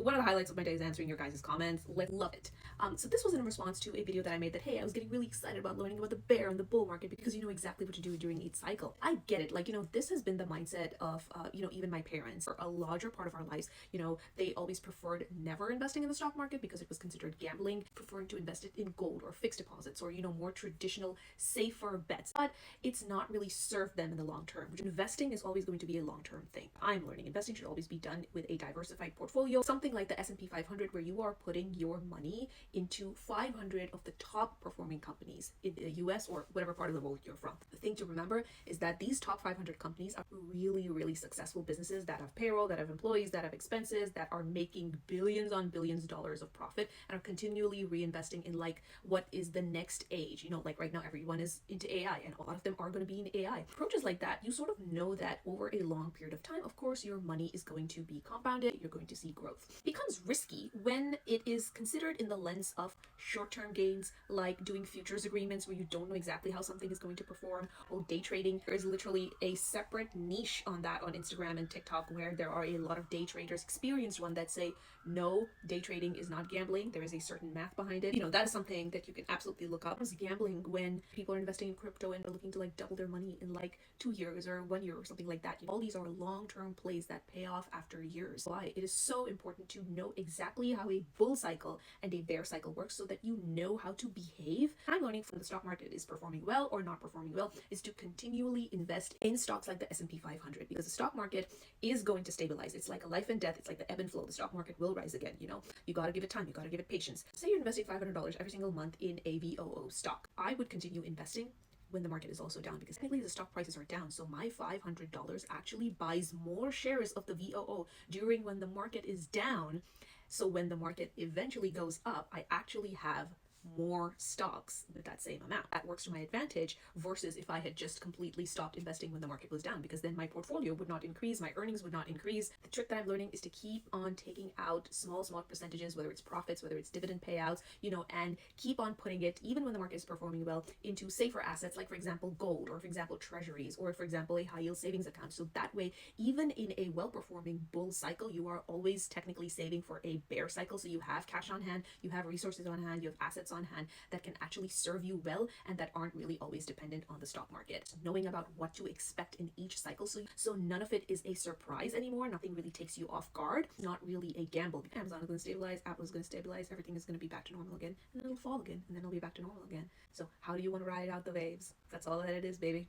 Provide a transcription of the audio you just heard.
One of the highlights of my day is answering your guys' comments. Love it. So this was in response to a video that I made that, hey, I was getting really excited about learning about the bear and the bull market because you know exactly what to do during each cycle. I get it. Like, this has been the mindset of, even my parents for a larger part of our lives. They always preferred never investing in the stock market because it was considered gambling, preferring to invest it in gold or fixed deposits or, more traditional, safer bets. But it's not really served them in the long term. Investing is always going to be a long-term thing. I'm learning investing should always be done with a diversified portfolio, something like the S&P 500, where you are putting your money into 500 of the top performing companies in the US or whatever part of the world you're from. The thing to remember is that these top 500 companies are really, really successful businesses that have payroll, that have employees, that have expenses, that are making billions on billions of dollars of profit and are continually reinvesting in like what is the next age. Like right now everyone is into AI and a lot of them are going to be in AI. Approaches like that, you sort of know that over a long period of time, of course, your money is going to be compounded. You're going to see growth. It becomes risky when it is considered in the lens of short-term gains, like doing futures agreements where you don't know exactly how something is going to perform, or day trading. There is literally a separate niche on that on Instagram and TikTok where there are a lot of day traders, experienced one, that say, no, day trading is not gambling. There is a certain math behind it. That is something that you can absolutely look up. It's gambling when people are investing in crypto and are looking to like double their money in like 2 years or 1 year or something like that. All these are long-term plays that pay off after years. Why it is so important to know exactly how a bull cycle and a bear cycle works so that you know how to behave. I'm learning from the stock market is performing well or not performing well is to continually invest in stocks like the S&P 500, because the stock market is going to stabilize. It's like a life and death. It's like the ebb and flow. The stock market will rise again. You got to give it time. You got to give it patience. Say you're investing $500 every single month in a VOO stock. I would continue investing when the market is also down, because technically the stock prices are down. So my $500 actually buys more shares of the VOO during when the market is down. So when the market eventually goes up, I actually have more stocks with that same amount. That works to my advantage versus if I had just completely stopped investing when the market was down, because then my portfolio would not increase, my earnings would not increase. The trick that I'm learning is to keep on taking out small percentages, whether it's profits, whether it's dividend payouts, and keep on putting it, even when the market is performing well, into safer assets, like for example gold, or for example treasuries, or for example a high yield savings account. So that way, even in a well-performing bull cycle, you are always technically saving for a bear cycle. So you have cash on hand, you have resources on hand, you have assets on hand that can actually serve you well and that aren't really always dependent on the stock market. Knowing about what to expect in each cycle, so none of it is a surprise anymore. Nothing really takes you off guard. Not really a gamble. Amazon is going to stabilize, Apple is going to stabilize, everything is going to be back to normal again, and then it'll fall again, and then it'll be back to normal again. So how do you want to ride out the waves? That's all that it is, baby.